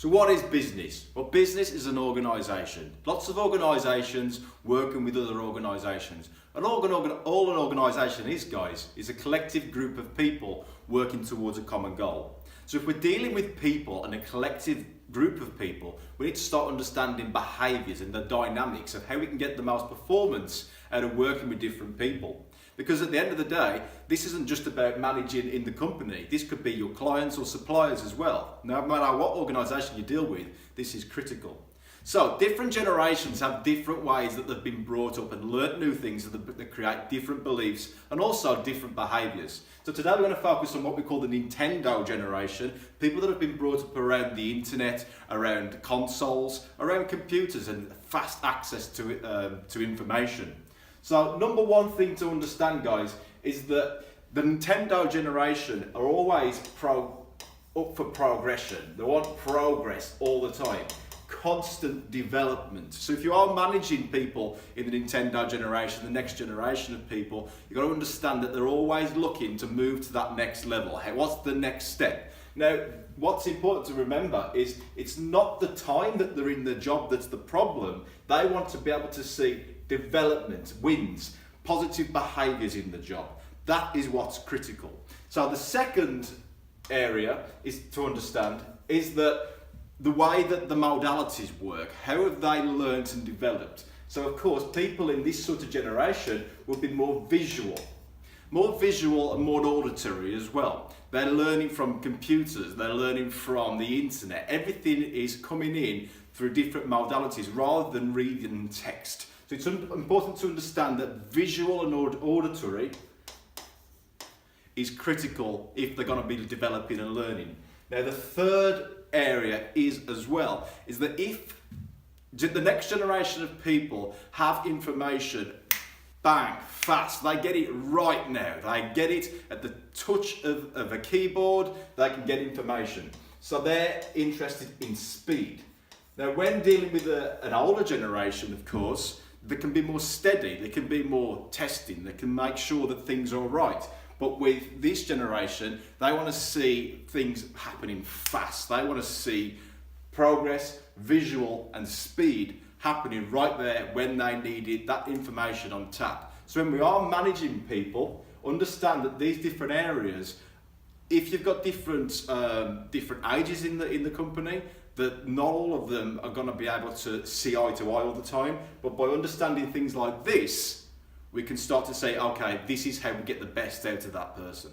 So what is business? Well, business is an organisation. Lots of organisations working with other organisations. And all an organisation is, guys, is a collective group of people working towards a common goal. So if we're dealing with people and a collective group of people, we need to start understanding behaviours and the dynamics of how we can get the most performance out of working with different people. Because at the end of the day, this isn't just about managing in the company. This could be your clients or suppliers as well. No matter what organisation you deal with, this is critical. So different generations have different ways that they've been brought up and learnt new things that create different beliefs and also different behaviours. So today we're going to focus on what we call the Nintendo generation, people that have been brought up around the internet, around consoles, around computers and fast access to information. So number one thing to understand, guys, is that the Nintendo generation are always up for progression. They want progress all the time. Constant development. So if you are managing people in the Nintendo generation, the next generation of people, you've got to understand that they're always looking to move to that next level. Hey, what's the next step? Now, what's important to remember is it's not the time that they're in the job that's the problem. They want to be able to see development, wins, positive behaviours in the job. That is what's critical. So the second area is to understand is that the way that the modalities work, how have they learnt and developed? So of course, people in this sort of generation will be more visual and more auditory as well. They're learning from computers, they're learning from the internet. Everything is coming in through different modalities rather than reading text. So it's important to understand that visual and auditory is critical if they're going to be developing and learning. Now the third area is that if the next generation of people have information, bang, fast, they get it right now. They get it at the touch of a keyboard, they can get information. So they're interested in speed. Now when dealing with an older generation, of course, they can be more steady, they can be more testing, they can make sure that things are right. But with this generation, they want to see things happening fast. They want to see progress, visual and speed happening right there when they need it, that information on tap. So when we are managing people, understand that these different areas, if you've got different ages in the company, that not all of them are going to be able to see eye to eye all the time, but by understanding things like this, we can start to say, okay, this is how we get the best out of that person.